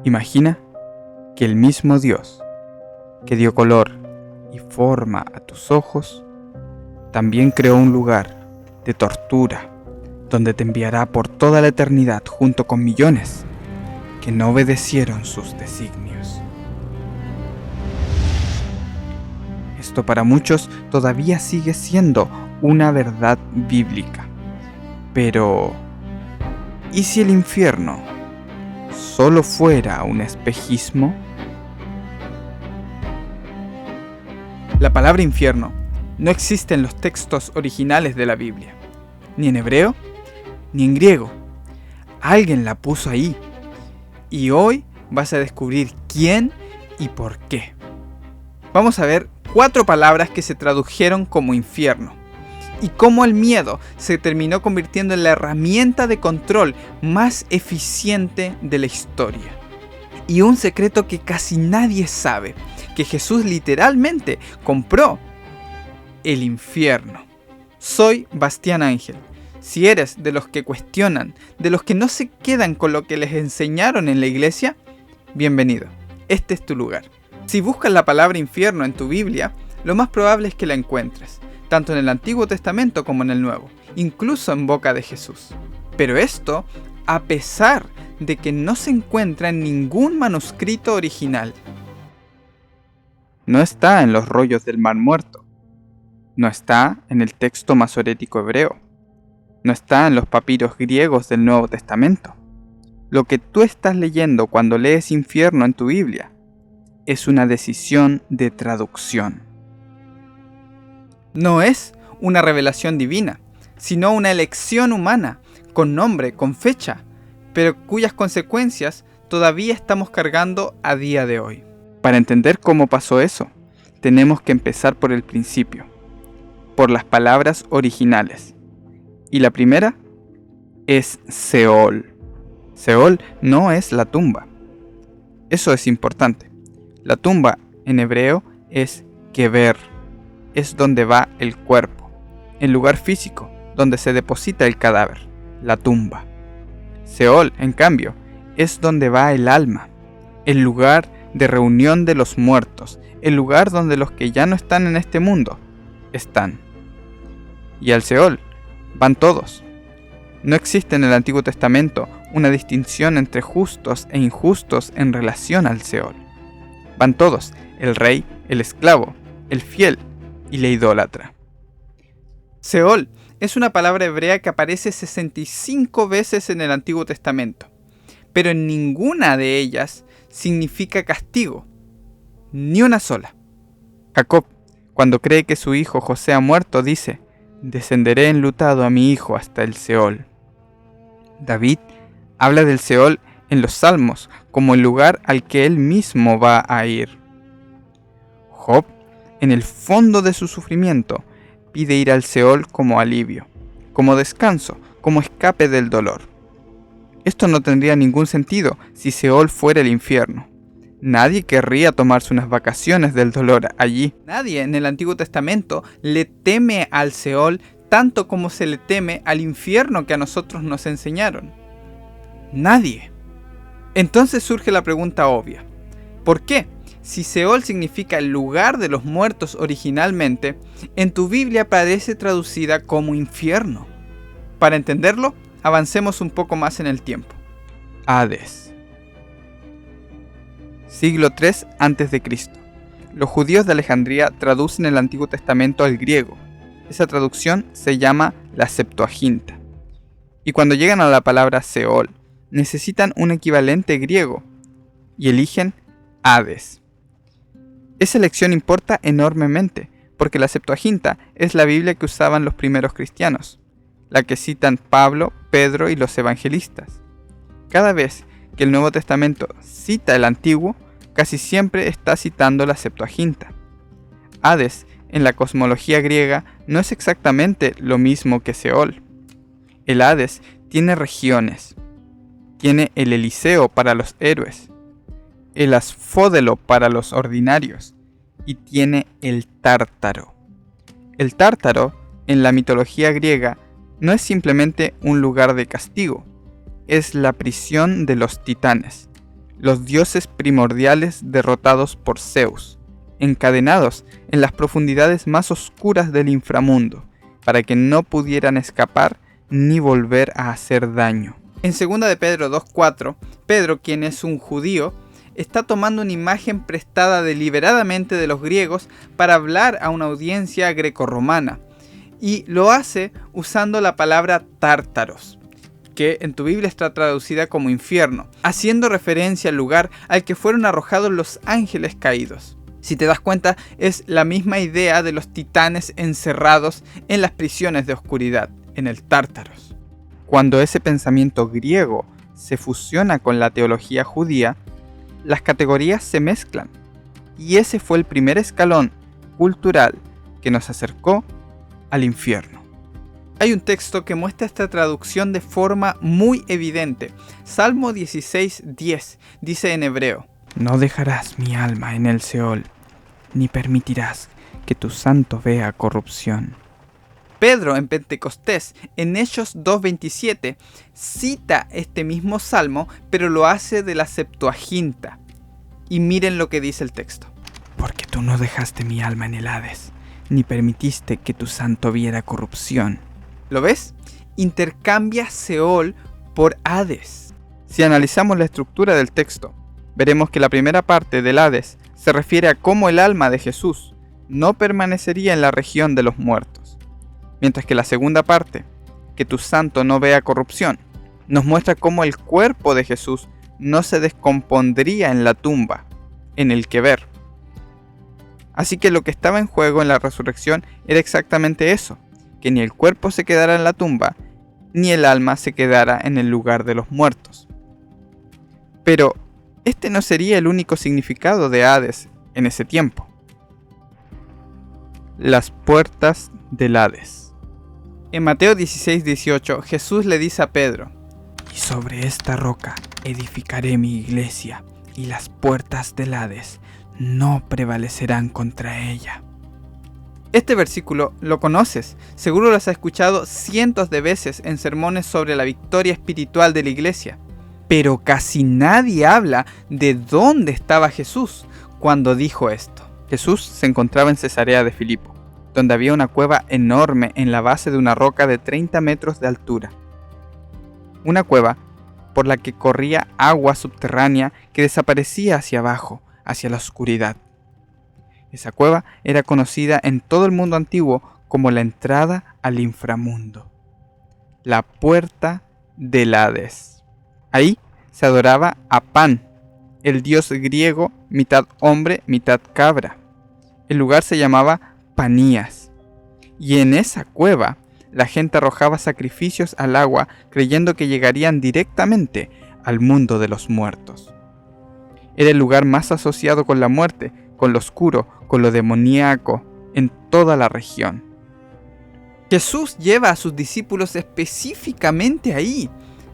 Imagina que el mismo Dios que dio color y forma a tus ojos, también creó un lugar de tortura donde te enviará por toda la eternidad junto con millones que no obedecieron sus designios. Esto para muchos todavía sigue siendo una verdad bíblica. Pero, ¿y si el infierno solo fuera un espejismo? La palabra infierno no existe en los textos originales de la Biblia, ni en hebreo, ni en griego. Alguien la puso ahí, y hoy vas a descubrir quién y por qué. Vamos a ver 4 palabras que se tradujeron como infierno, y cómo el miedo se terminó convirtiendo en la herramienta de control más eficiente de la historia. Y un secreto que casi nadie sabe, que Jesús literalmente compró: el infierno. Soy Bastián Ángel. Si eres de los que cuestionan, de los que no se quedan con lo que les enseñaron en la iglesia, bienvenido. Este es tu lugar. Si buscas la palabra infierno en tu Biblia, lo más probable es que la encuentres, tanto en el Antiguo Testamento como en el Nuevo, incluso en boca de Jesús. Pero esto, a pesar de que no se encuentra en ningún manuscrito original. No está en los rollos del Mar Muerto. No está en el texto masorético hebreo. No está en los papiros griegos del Nuevo Testamento. Lo que tú estás leyendo cuando lees infierno en tu Biblia es una decisión de traducción. No es una revelación divina, sino una elección humana, con nombre, con fecha, pero cuyas consecuencias todavía estamos cargando a día de hoy. Para entender cómo pasó eso, tenemos que empezar por el principio, por las palabras originales. Y la primera es Seol. Seol no es la tumba. Eso es importante. La tumba en hebreo es Kever. Es donde va el cuerpo, el lugar físico donde se deposita el cadáver, la tumba. Seol, en cambio, es donde va el alma, el lugar de reunión de los muertos, el lugar donde los que ya no están en este mundo están. Y al Seol van todos. No existe en el Antiguo Testamento una distinción entre justos e injustos en relación al Seol. Van todos, el rey, el esclavo, el fiel y la idólatra. Seol es una palabra hebrea que aparece 65 veces en el Antiguo Testamento, pero en ninguna de ellas significa castigo, ni una sola. Jacob, cuando cree que su hijo José ha muerto, dice: descenderé enlutado a mi hijo hasta el Seol. David habla del Seol en los Salmos como el lugar al que él mismo va a ir. Job, en el fondo de su sufrimiento, pide ir al Seol como alivio, como descanso, como escape del dolor. Esto no tendría ningún sentido si Seol fuera el infierno. Nadie querría tomarse unas vacaciones del dolor allí. Nadie en el Antiguo Testamento le teme al Seol tanto como se le teme al infierno que a nosotros nos enseñaron. Nadie. Entonces surge la pregunta obvia: ¿por qué? Si Seol significa el lugar de los muertos originalmente, en tu Biblia aparece traducida como infierno. Para entenderlo, avancemos un poco más en el tiempo. Hades. Siglo III a.C. Los judíos de Alejandría traducen el Antiguo Testamento al griego. Esa traducción se llama la Septuaginta. Y cuando llegan a la palabra Seol, necesitan un equivalente griego y eligen Hades. Esa elección importa enormemente, porque la Septuaginta es la Biblia que usaban los primeros cristianos, la que citan Pablo, Pedro y los evangelistas. Cada vez que el Nuevo Testamento cita el Antiguo, casi siempre está citando la Septuaginta. Hades, en la cosmología griega, no es exactamente lo mismo que Seol. El Hades tiene regiones. Tiene el Eliseo para los héroes, el Asfódelo para los ordinarios, y tiene el Tártaro. El Tártaro, en la mitología griega, no es simplemente un lugar de castigo, es la prisión de los titanes, los dioses primordiales derrotados por Zeus, encadenados en las profundidades más oscuras del inframundo, para que no pudieran escapar ni volver a hacer daño. En 2 de Pedro 2:4, Pedro, quien es un judío, está tomando una imagen prestada deliberadamente de los griegos para hablar a una audiencia grecorromana, y lo hace usando la palabra tártaros, que en tu Biblia está traducida como infierno, haciendo referencia al lugar al que fueron arrojados los ángeles caídos. Si te das cuenta, es la misma idea de los titanes encerrados en las prisiones de oscuridad, en el Tártaros. Cuando ese pensamiento griego se fusiona con la teología judía, las categorías se mezclan, y ese fue el primer escalón cultural que nos acercó al infierno. Hay un texto que muestra esta traducción de forma muy evidente. Salmo 16:10 dice en hebreo: no dejarás mi alma en el Seol, ni permitirás que tu santo vea corrupción. Pedro en Pentecostés, en Hechos 2:27, cita este mismo salmo, pero lo hace de la Septuaginta. Y miren lo que dice el texto: porque tú no dejaste mi alma en el Hades, ni permitiste que tu santo viera corrupción. ¿Lo ves? Intercambia Seol por Hades. Si analizamos la estructura del texto, veremos que la primera parte del Hades se refiere a cómo el alma de Jesús no permanecería en la región de los muertos, mientras que la segunda parte, que tu santo no vea corrupción, nos muestra cómo el cuerpo de Jesús no se descompondría en la tumba, en el Kever. Así que lo que estaba en juego en la resurrección era exactamente eso, que ni el cuerpo se quedara en la tumba, ni el alma se quedara en el lugar de los muertos. Pero este no sería el único significado de Hades en ese tiempo. Las puertas del Hades. En Mateo 16:18, Jesús le dice a Pedro: y sobre esta roca edificaré mi iglesia, y las puertas del Hades no prevalecerán contra ella. Este versículo lo conoces, seguro lo has escuchado cientos de veces en sermones sobre la victoria espiritual de la iglesia. Pero casi nadie habla de dónde estaba Jesús cuando dijo esto. Jesús se encontraba en Cesarea de Filipo, donde había una cueva enorme en la base de una roca de 30 metros de altura. Una cueva por la que corría agua subterránea que desaparecía hacia abajo, hacia la oscuridad. Esa cueva era conocida en todo el mundo antiguo como la entrada al inframundo, la puerta del Hades. Ahí se adoraba a Pan, el dios griego mitad hombre, mitad cabra. El lugar se llamaba Panías, y en esa cueva la gente arrojaba sacrificios al agua creyendo que llegarían directamente al mundo de los muertos. Era el lugar más asociado con la muerte, con lo oscuro, con lo demoníaco en toda la región. Jesús lleva a sus discípulos específicamente ahí.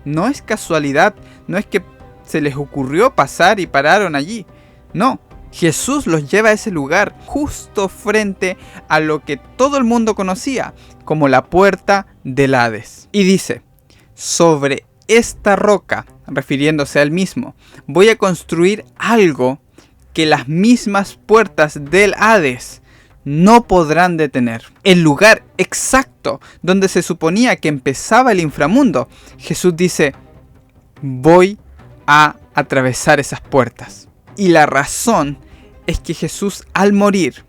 No es casualidad, no es que se les ocurrió pasar y pararon allí. No, Jesús los lleva a ese lugar justo frente a lo que todo el mundo conocía como la puerta del Hades. Y dice: sobre esta roca, refiriéndose a él mismo, voy a construir algo que las mismas puertas del Hades no podrán detener. El lugar exacto donde se suponía que empezaba el inframundo, Jesús dice: voy a atravesar esas puertas. Y la razón es que Jesús, al morir,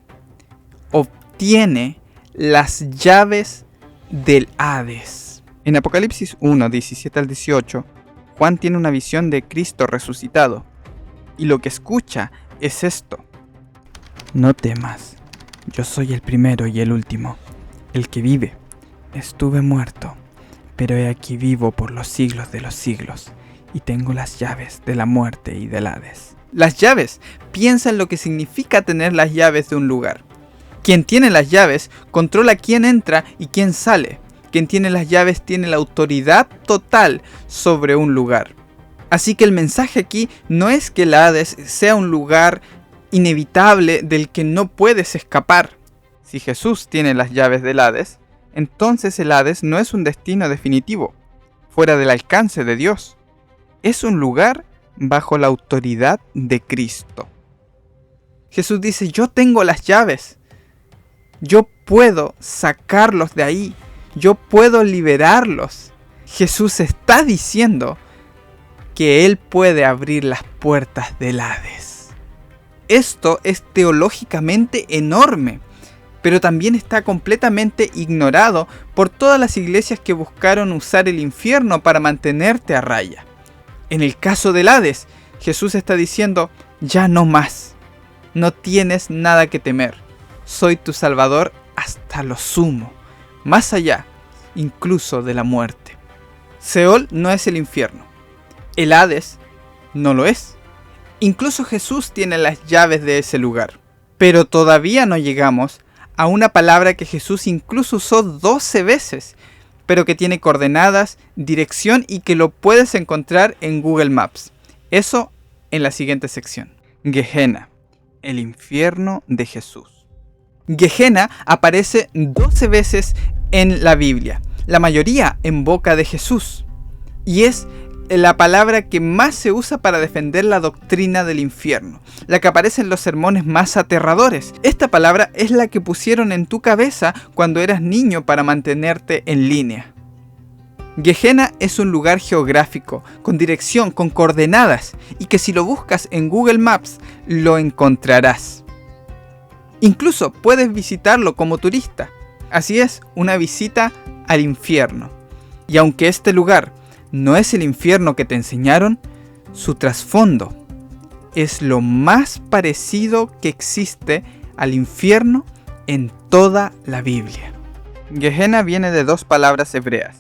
obtiene las llaves del Hades. En Apocalipsis 1, 17 al 18, Juan tiene una visión de Cristo resucitado, y lo que escucha es esto: no temas, yo soy el primero y el último, el que vive. Estuve muerto, pero he aquí vivo por los siglos de los siglos, y tengo las llaves de la muerte y del Hades. Las llaves. Piensa en lo que significa tener las llaves de un lugar. Quien tiene las llaves controla quién entra y quién sale. Quien tiene las llaves tiene la autoridad total sobre un lugar. Así que el mensaje aquí no es que el Hades sea un lugar inevitable del que no puedes escapar. Si Jesús tiene las llaves del Hades, entonces el Hades no es un destino definitivo, fuera del alcance de Dios. Es un lugar bajo la autoridad de Cristo. Jesús dice, yo tengo las llaves. Yo puedo sacarlos de ahí. Yo puedo liberarlos. Jesús está diciendo que Él puede abrir las puertas del Hades. Esto es teológicamente enorme, pero también está completamente ignorado por todas las iglesias que buscaron usar el infierno para mantenerte a raya. En el caso del Hades, Jesús está diciendo, ya no más. No tienes nada que temer. Soy tu Salvador hasta lo sumo, más allá, incluso de la muerte. Seol no es el infierno. El Hades no lo es. Incluso Jesús tiene las llaves de ese lugar. Pero todavía no llegamos a una palabra que Jesús incluso usó 12 veces, pero que tiene coordenadas, dirección y que lo puedes encontrar en Google Maps. Eso en la siguiente sección. Gehenna, el infierno de Jesús. Gehenna aparece 12 veces en la Biblia, la mayoría en boca de Jesús, y es la palabra que más se usa para defender la doctrina del infierno, la que aparece en los sermones más aterradores. Esta palabra es la que pusieron en tu cabeza cuando eras niño para mantenerte en línea. Gehenna es un lugar geográfico, con dirección, con coordenadas, y que si lo buscas en Google Maps, lo encontrarás. Incluso puedes visitarlo como turista. Así es, una visita al infierno. Y aunque este lugar no es el infierno que te enseñaron, su trasfondo es lo más parecido que existe al infierno en toda la Biblia. Gehenna viene de dos palabras hebreas,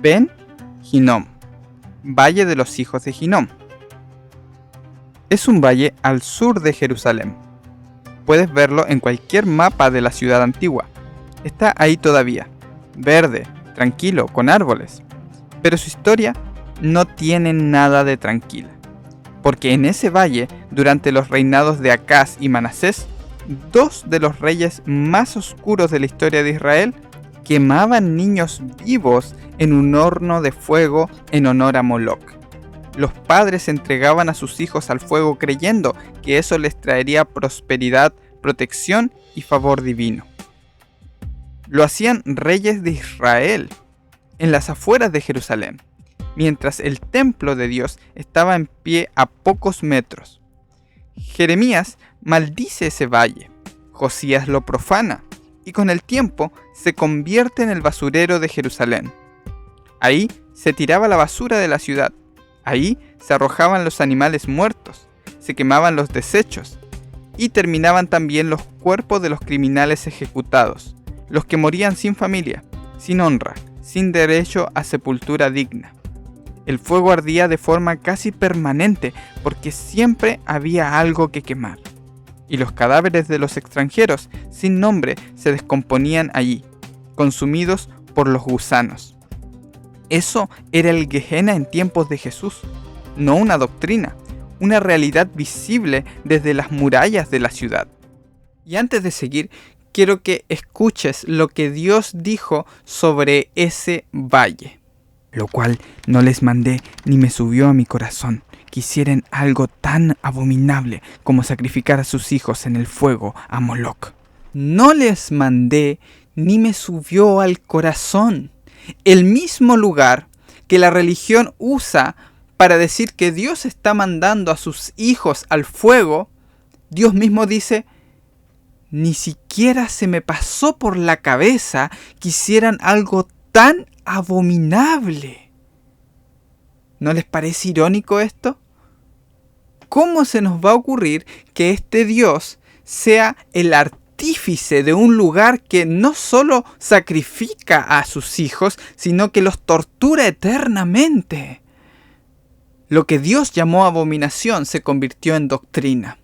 Ben Hinnom, Valle de los hijos de Hinnom. Es un valle al sur de Jerusalén. Puedes verlo en cualquier mapa de la ciudad antigua. Está ahí todavía, verde, tranquilo, con árboles. Pero su historia no tiene nada de tranquila, porque en ese valle, durante los reinados de Acaz y Manasés, dos de los reyes más oscuros de la historia de Israel quemaban niños vivos en un horno de fuego en honor a Moloc. Los padres entregaban a sus hijos al fuego creyendo que eso les traería prosperidad, protección y favor divino. Lo hacían reyes de Israel, en las afueras de Jerusalén, mientras el templo de Dios estaba en pie a pocos metros. Jeremías maldice ese valle, Josías lo profana, y con el tiempo se convierte en el basurero de Jerusalén. Ahí se tiraba la basura de la ciudad, ahí se arrojaban los animales muertos, se quemaban los desechos, y terminaban también los cuerpos de los criminales ejecutados, los que morían sin familia, sin honra, sin derecho a sepultura digna. El fuego ardía de forma casi permanente porque siempre había algo que quemar. Y los cadáveres de los extranjeros sin nombre se descomponían allí, consumidos por los gusanos. Eso era el Gehenna en tiempos de Jesús, no una doctrina, una realidad visible desde las murallas de la ciudad. Y antes de seguir, quiero que escuches lo que Dios dijo sobre ese valle. Lo cual no les mandé ni me subió a mi corazón que hicieran algo tan abominable como sacrificar a sus hijos en el fuego a Moloc. No les mandé ni me subió al corazón. El mismo lugar que la religión usa para decir que Dios está mandando a sus hijos al fuego, Dios mismo dice: ni siquiera se me pasó por la cabeza que hicieran algo tan abominable. ¿No les parece irónico esto? ¿Cómo se nos va a ocurrir que este Dios sea el artífice de un lugar que no solo sacrifica a sus hijos, sino que los tortura eternamente? Lo que Dios llamó abominación se convirtió en doctrina.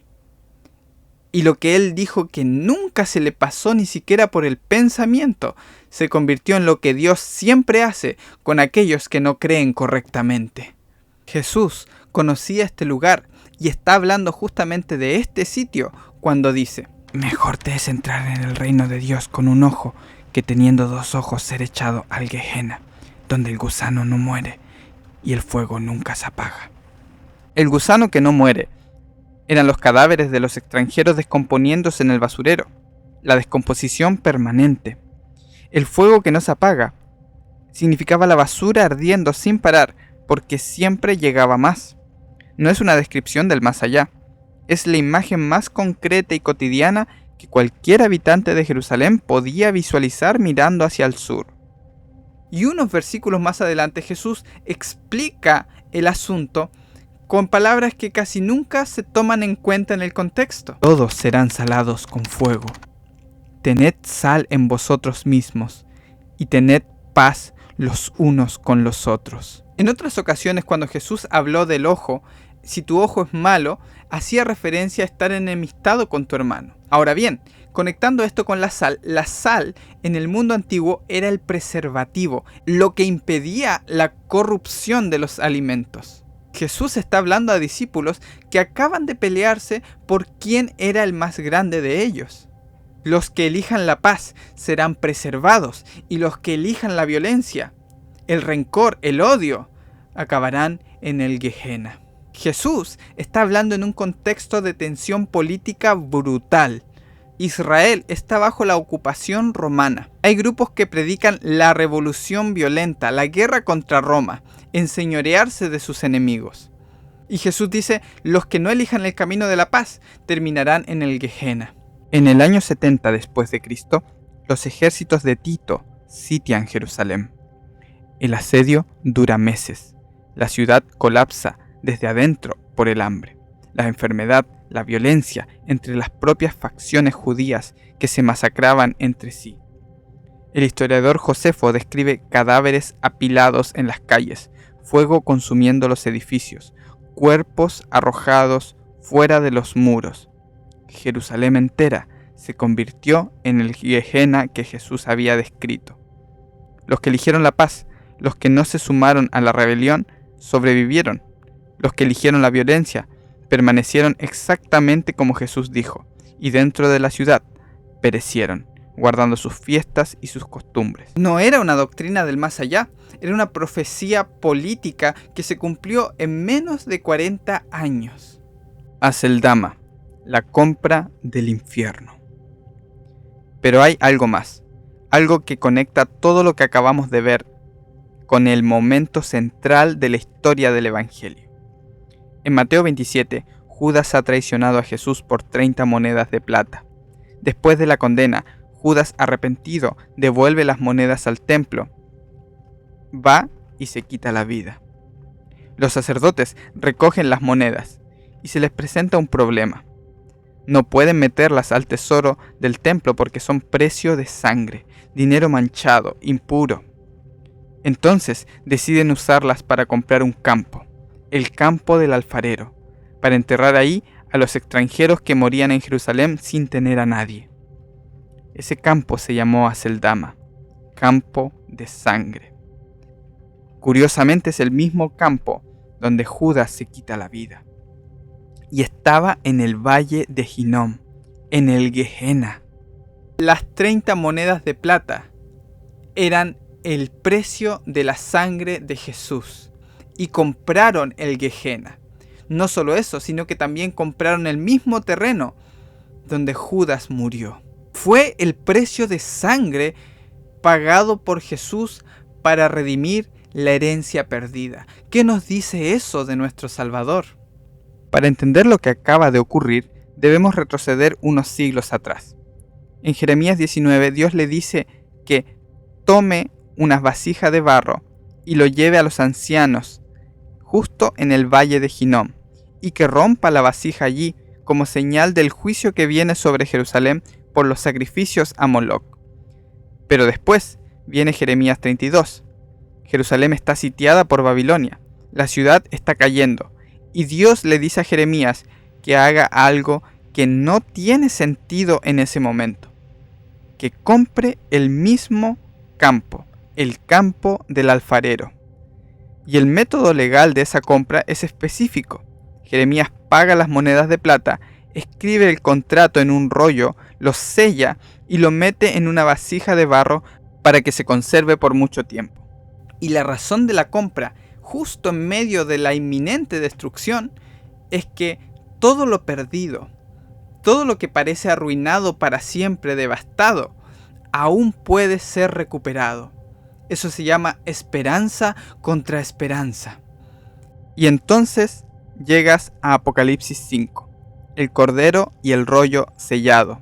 Y lo que Él dijo que nunca se le pasó ni siquiera por el pensamiento, se convirtió en lo que Dios siempre hace con aquellos que no creen correctamente. Jesús conocía este lugar y está hablando justamente de este sitio cuando dice: mejor te es entrar en el reino de Dios con un ojo que teniendo dos ojos ser echado al Gehenna, donde el gusano no muere y el fuego nunca se apaga. El gusano que no muere eran los cadáveres de los extranjeros descomponiéndose en el basurero, la descomposición permanente. El fuego que no se apaga significaba la basura ardiendo sin parar, porque siempre llegaba más. No es una descripción del más allá, es la imagen más concreta y cotidiana que cualquier habitante de Jerusalén podía visualizar mirando hacia el sur. Y unos versículos más adelante Jesús explica el asunto con palabras que casi nunca se toman en cuenta en el contexto. Todos serán salados con fuego. Tened sal en vosotros mismos y tened paz los unos con los otros. En otras ocasiones, cuando Jesús habló del ojo, si tu ojo es malo, hacía referencia a estar enemistado con tu hermano. Ahora bien, conectando esto con la sal en el mundo antiguo era el preservativo, lo que impedía la corrupción de los alimentos. Jesús está hablando a discípulos que acaban de pelearse por quién era el más grande de ellos. Los que elijan la paz serán preservados y los que elijan la violencia, el rencor, el odio, acabarán en el Gehenna. Jesús está hablando en un contexto de tensión política brutal. Israel está bajo la ocupación romana. Hay grupos que predican la revolución violenta, la guerra contra Roma, enseñorearse de sus enemigos. Y Jesús dice, los que no elijan el camino de la paz terminarán en el Gehenna. En el año 70 después de Cristo, los ejércitos de Tito sitian Jerusalén. El asedio dura meses. La ciudad colapsa desde adentro por el hambre, la enfermedad, la violencia entre las propias facciones judías que se masacraban entre sí. El historiador Josefo describe cadáveres apilados en las calles, fuego consumiendo los edificios, cuerpos arrojados fuera de los muros. Jerusalén entera se convirtió en el Gehenna que Jesús había descrito. Los que eligieron la paz, los que no se sumaron a la rebelión, sobrevivieron. Los que eligieron la violencia permanecieron exactamente como Jesús dijo, y dentro de la ciudad perecieron, guardando sus fiestas y sus costumbres. No era una doctrina del más allá, era una profecía política que se cumplió en menos de 40 años. Aceldama, la compra del infierno. Pero hay algo más, algo que conecta todo lo que acabamos de ver con el momento central de la historia del Evangelio. En Mateo 27, Judas ha traicionado a Jesús por 30 monedas de plata. Después de la condena, Judas, arrepentido, devuelve las monedas al templo. Va y se quita la vida. Los sacerdotes recogen las monedas y se les presenta un problema. No pueden meterlas al tesoro del templo porque son precio de sangre, dinero manchado, impuro. Entonces deciden usarlas para comprar un campo, el campo del alfarero, para enterrar ahí a los extranjeros que morían en Jerusalén sin tener a nadie. Ese campo se llamó Aceldama, campo de sangre. Curiosamente es el mismo campo donde Judas se quita la vida. Y estaba en el valle de Hinnom, en el Gehenna. Las 30 monedas de plata eran el precio de la sangre de Jesús y compraron el Gehenna. No solo eso, sino que también compraron el mismo terreno donde Judas murió. Fue el precio de sangre pagado por Jesús para redimir la herencia perdida. ¿Qué nos dice eso de nuestro Salvador? Para entender lo que acaba de ocurrir, debemos retroceder unos siglos atrás. En Jeremías 19, Dios le dice que tome unas vasijas de barro y lo lleve a los ancianos, justo en el valle de Hinnom, y que rompa la vasija allí como señal del juicio que viene sobre Jerusalén por los sacrificios a Moloc. Pero después viene Jeremías 32. Jerusalén está sitiada por Babilonia, la ciudad está cayendo, y Dios le dice a Jeremías que haga algo que no tiene sentido en ese momento, que compre el mismo campo, el campo del alfarero. Y el método legal de esa compra es específico. Jeremías paga las monedas de plata, escribe el contrato en un rollo, lo sella y lo mete en una vasija de barro para que se conserve por mucho tiempo. Y la razón de la compra, justo en medio de la inminente destrucción, es que todo lo perdido, todo lo que parece arruinado para siempre, devastado, aún puede ser recuperado. Eso se llama esperanza contra esperanza. Y entonces llegas a Apocalipsis 5, el cordero y el rollo sellado.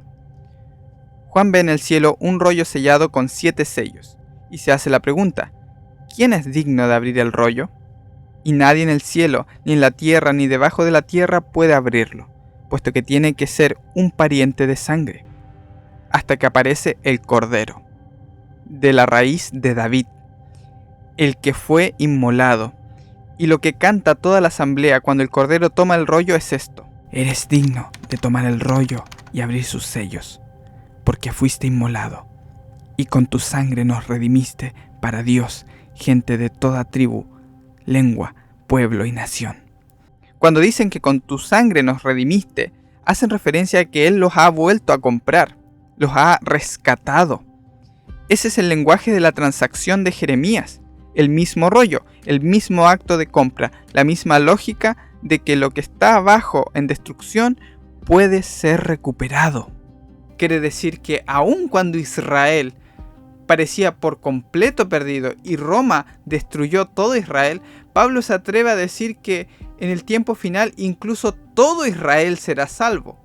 Juan ve en el cielo un rollo sellado con 7 sellos, y se hace la pregunta, ¿quién es digno de abrir el rollo? Y nadie en el cielo, ni en la tierra, ni debajo de la tierra puede abrirlo, puesto que tiene que ser un pariente de sangre, hasta que aparece el cordero, de la raíz de David, el que fue inmolado. Y lo que canta toda la asamblea cuando el cordero toma el rollo es esto: eres digno de tomar el rollo y abrir sus sellos, porque fuiste inmolado, y con tu sangre nos redimiste para Dios, gente de toda tribu, lengua, pueblo y nación. Cuando dicen que con tu sangre nos redimiste, hacen referencia a que Él los ha vuelto a comprar, los ha rescatado. Ese es el lenguaje de la transacción de Jeremías, el mismo rollo, el mismo acto de compra, la misma lógica de que lo que está abajo en destrucción puede ser recuperado. Quiere decir que aun cuando Israel parecía por completo perdido y Roma destruyó todo Israel, Pablo se atreve a decir que en el tiempo final incluso todo Israel será salvo,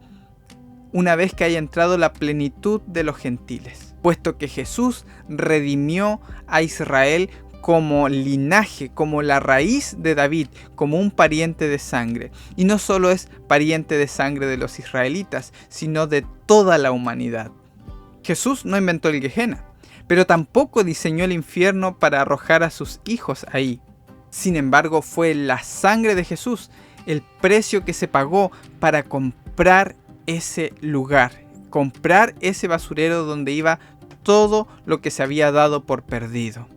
una vez que haya entrado la plenitud de los gentiles, puesto que Jesús redimió a Israel como linaje, como la raíz de David, como un pariente de sangre. Y no solo es pariente de sangre de los israelitas, sino de toda la humanidad. Jesús no inventó el Gehenna, pero tampoco diseñó el infierno para arrojar a sus hijos ahí. Sin embargo, fue la sangre de Jesús el precio que se pagó para comprar ese lugar, comprar ese basurero donde iba todo lo que se había dado por perdido.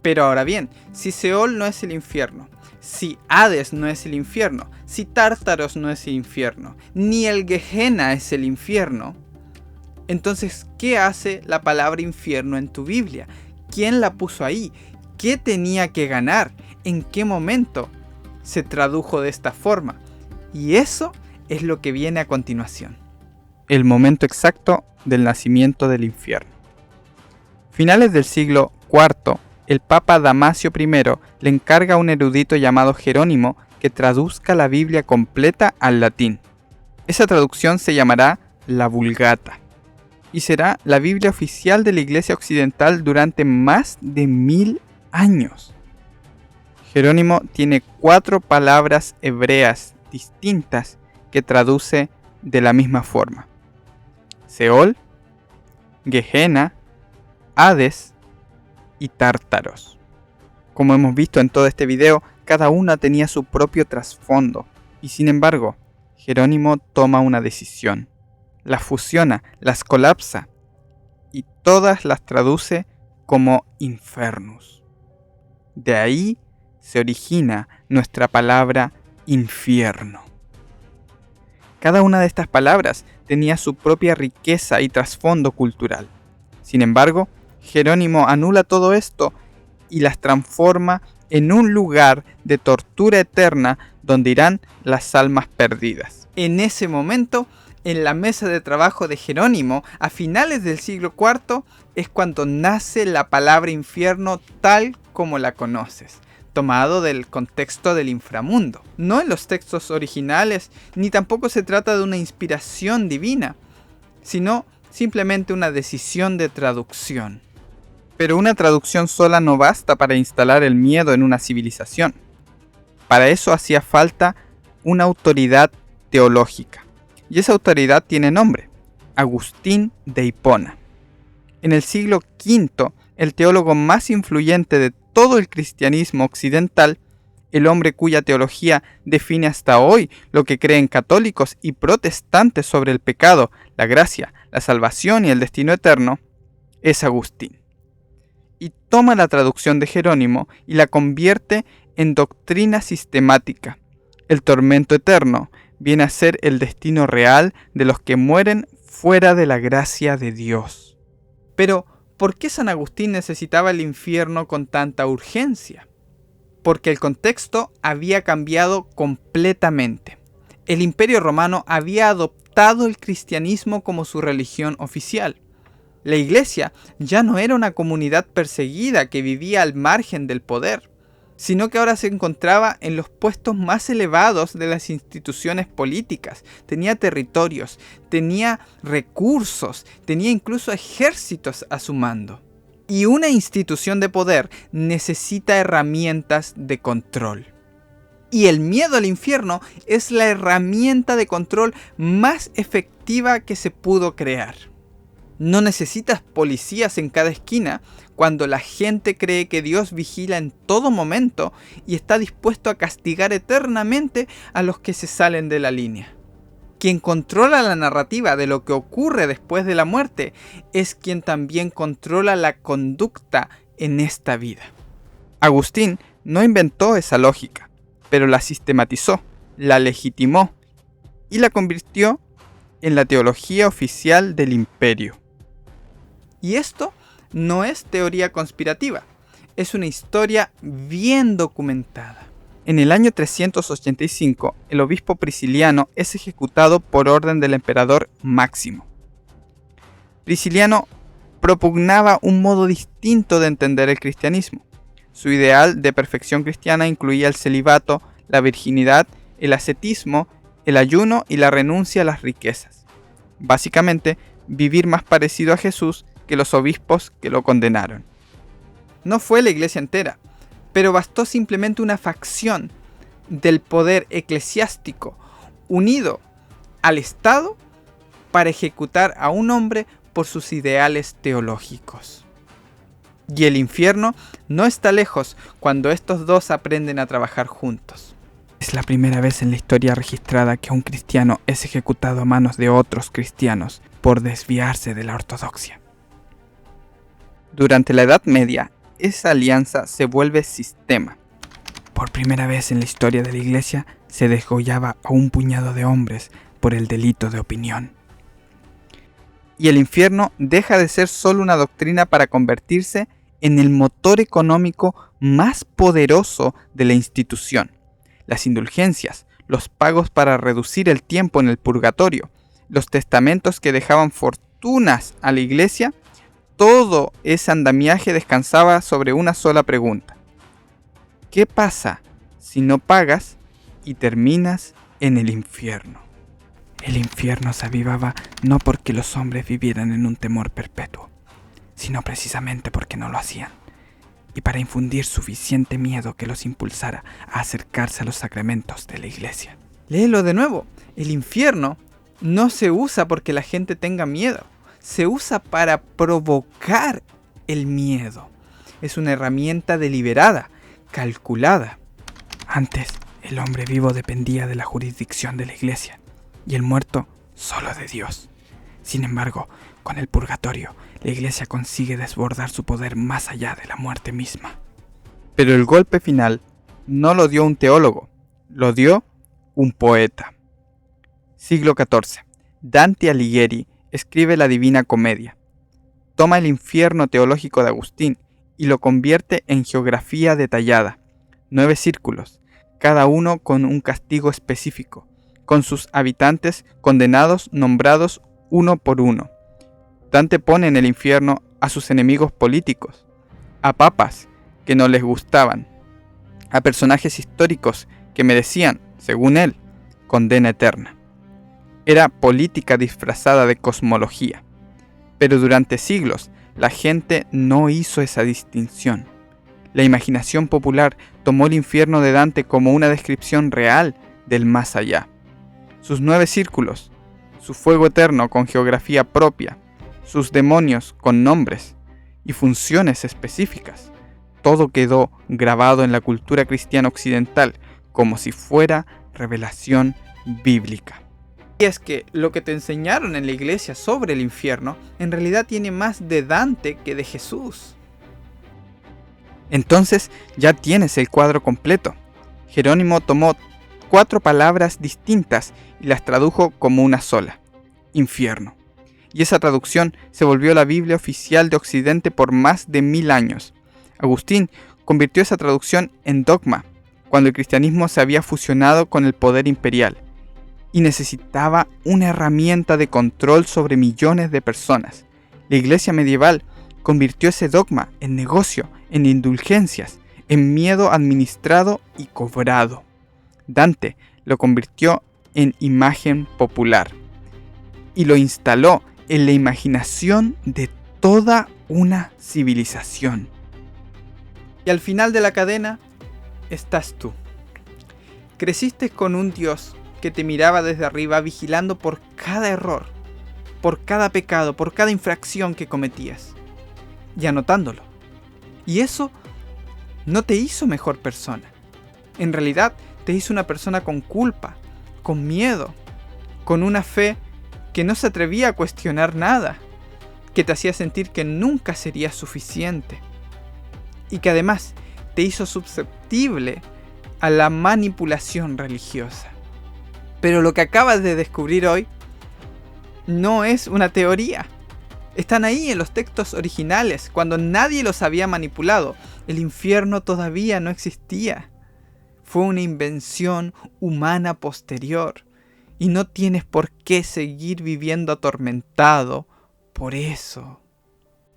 Pero ahora bien, si Seol no es el infierno, si Hades no es el infierno, si Tártaros no es el infierno, ni el Gehenna es el infierno, entonces, ¿qué hace la palabra infierno en tu Biblia? ¿Quién la puso ahí? ¿Qué tenía que ganar? ¿En qué momento se tradujo de esta forma? Y eso es lo que viene a continuación. El momento exacto del nacimiento del infierno. Finales del siglo IV, el Papa Damasio I le encarga a un erudito llamado Jerónimo que traduzca la Biblia completa al latín. Esa traducción se llamará la Vulgata y será la Biblia oficial de la Iglesia Occidental durante más de 1000 años. Jerónimo tiene 4 palabras hebreas distintas que traduce de la misma forma: Seol, Gehenna, Hades y Tártaros. Como hemos visto en todo este video, cada una tenía su propio trasfondo, y sin embargo, Jerónimo toma una decisión, las fusiona, las colapsa, y todas las traduce como infernus. De ahí se origina nuestra palabra infierno. Cada una de estas palabras tenía su propia riqueza y trasfondo cultural. Sin embargo, Jerónimo anula todo esto y las transforma en un lugar de tortura eterna donde irán las almas perdidas. En ese momento, en la mesa de trabajo de Jerónimo, a finales del siglo IV, es cuando nace la palabra infierno tal como la conoces, tomado del contexto del inframundo. No en los textos originales, ni tampoco se trata de una inspiración divina, sino simplemente una decisión de traducción. Pero una traducción sola no basta para instalar el miedo en una civilización. Para eso hacía falta una autoridad teológica. Y esa autoridad tiene nombre: Agustín de Hipona. En el siglo V, el teólogo más influyente de todo el cristianismo occidental, el hombre cuya teología define hasta hoy lo que creen católicos y protestantes sobre el pecado, la gracia, la salvación y el destino eterno, es Agustín. Y toma la traducción de Jerónimo y la convierte en doctrina sistemática. El tormento eterno viene a ser el destino real de los que mueren fuera de la gracia de Dios. Pero, ¿por qué San Agustín necesitaba el infierno con tanta urgencia? Porque el contexto había cambiado completamente. El Imperio Romano había adoptado el cristianismo como su religión oficial. La Iglesia ya no era una comunidad perseguida que vivía al margen del poder, sino que ahora se encontraba en los puestos más elevados de las instituciones políticas. Tenía territorios, tenía recursos, tenía incluso ejércitos a su mando. Y una institución de poder necesita herramientas de control. Y el miedo al infierno es la herramienta de control más efectiva que se pudo crear. No necesitas policías en cada esquina cuando la gente cree que Dios vigila en todo momento y está dispuesto a castigar eternamente a los que se salen de la línea. Quien controla la narrativa de lo que ocurre después de la muerte es quien también controla la conducta en esta vida. Agustín no inventó esa lógica, pero la sistematizó, la legitimó y la convirtió en la teología oficial del imperio. Y esto no es teoría conspirativa, es una historia bien documentada. En el año 385, el obispo Prisciliano es ejecutado por orden del emperador Máximo. Prisciliano propugnaba un modo distinto de entender el cristianismo. Su ideal de perfección cristiana incluía el celibato, la virginidad, el ascetismo, el ayuno y la renuncia a las riquezas. Básicamente, vivir más parecido a Jesús que los obispos que lo condenaron. No fue la iglesia entera, pero bastó simplemente una facción del poder eclesiástico unido al Estado para ejecutar a un hombre por sus ideales teológicos. Y el infierno no está lejos cuando estos dos aprenden a trabajar juntos. Es la primera vez en la historia registrada que un cristiano es ejecutado a manos de otros cristianos por desviarse de la ortodoxia. Durante la Edad Media, esa alianza se vuelve sistema. Por primera vez en la historia de la Iglesia se desgollaba a un puñado de hombres por el delito de opinión. Y el infierno deja de ser solo una doctrina para convertirse en el motor económico más poderoso de la institución. Las indulgencias, los pagos para reducir el tiempo en el purgatorio, los testamentos que dejaban fortunas a la Iglesia, todo ese andamiaje descansaba sobre una sola pregunta. ¿Qué pasa si no pagas y terminas en el infierno? El infierno se avivaba no porque los hombres vivieran en un temor perpetuo, sino precisamente porque no lo hacían, y para infundir suficiente miedo que los impulsara a acercarse a los sacramentos de la Iglesia. Léelo de nuevo. El infierno no se usa porque la gente tenga miedo. Se usa para provocar el miedo. Es una herramienta deliberada, calculada. Antes, el hombre vivo dependía de la jurisdicción de la Iglesia y el muerto solo de Dios. Sin embargo, con el purgatorio, la Iglesia consigue desbordar su poder más allá de la muerte misma. Pero el golpe final no lo dio un teólogo, lo dio un poeta. Siglo XIV. Dante Alighieri escribe la Divina Comedia. Toma el infierno teológico de Agustín y lo convierte en geografía detallada. 9 círculos, cada uno con un castigo específico, con sus habitantes condenados nombrados uno por uno. Dante pone en el infierno a sus enemigos políticos, a papas que no les gustaban, a personajes históricos que merecían, según él, condena eterna. Era política disfrazada de cosmología, pero durante siglos la gente no hizo esa distinción. La imaginación popular tomó el infierno de Dante como una descripción real del más allá. Sus 9 círculos, su fuego eterno con geografía propia, sus demonios con nombres y funciones específicas, todo quedó grabado en la cultura cristiana occidental como si fuera revelación bíblica. Y es que lo que te enseñaron en la iglesia sobre el infierno en realidad tiene más de Dante que de Jesús. Entonces ya tienes el cuadro completo. Jerónimo tomó 4 palabras distintas y las tradujo como una sola: infierno. Y esa traducción se volvió la Biblia oficial de Occidente por más de 1000 años. Agustín convirtió esa traducción en dogma, cuando el cristianismo se había fusionado con el poder imperial. y necesitaba una herramienta de control sobre millones de personas. La iglesia medieval convirtió ese dogma en negocio, en indulgencias, en miedo administrado y cobrado. Dante lo convirtió en imagen popular y lo instaló en la imaginación de toda una civilización. Y al final de la cadena estás tú. Creciste con un Dios que te miraba desde arriba vigilando por cada error, por cada pecado, por cada infracción que cometías y anotándolo. Y eso no te hizo mejor persona. En realidad te hizo una persona con culpa, con miedo, con una fe que no se atrevía a cuestionar nada, que te hacía sentir que nunca sería suficiente y que además te hizo susceptible a la manipulación religiosa. Pero lo que acabas de descubrir hoy no es una teoría. Están ahí en los textos originales, cuando nadie los había manipulado. El infierno todavía no existía. Fue una invención humana posterior. Y no tienes por qué seguir viviendo atormentado por eso.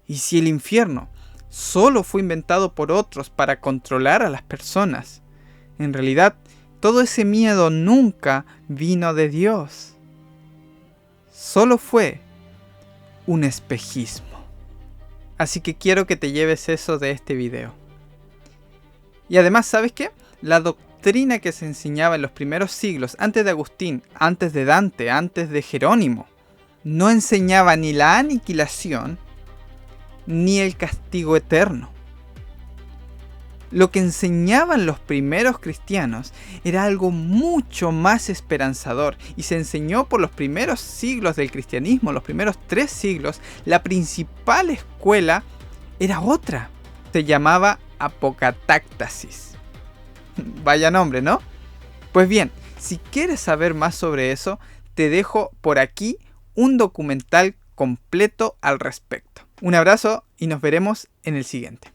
Y si el infierno solo fue inventado por otros para controlar a las personas, en realidad todo ese miedo nunca vino de Dios. Solo fue un espejismo. Así que quiero que te lleves eso de este video. Y además, ¿sabes qué? La doctrina que se enseñaba en los primeros siglos, antes de Agustín, antes de Dante, antes de Jerónimo, no enseñaba ni la aniquilación ni el castigo eterno. Lo que enseñaban los primeros cristianos era algo mucho más esperanzador y se enseñó por los primeros siglos del cristianismo, los primeros 3 siglos. La principal escuela era otra, se llamaba apocatáctasis. Vaya nombre, ¿no? Pues bien, si quieres saber más sobre eso, te dejo por aquí un documental completo al respecto. Un abrazo y nos veremos en el siguiente.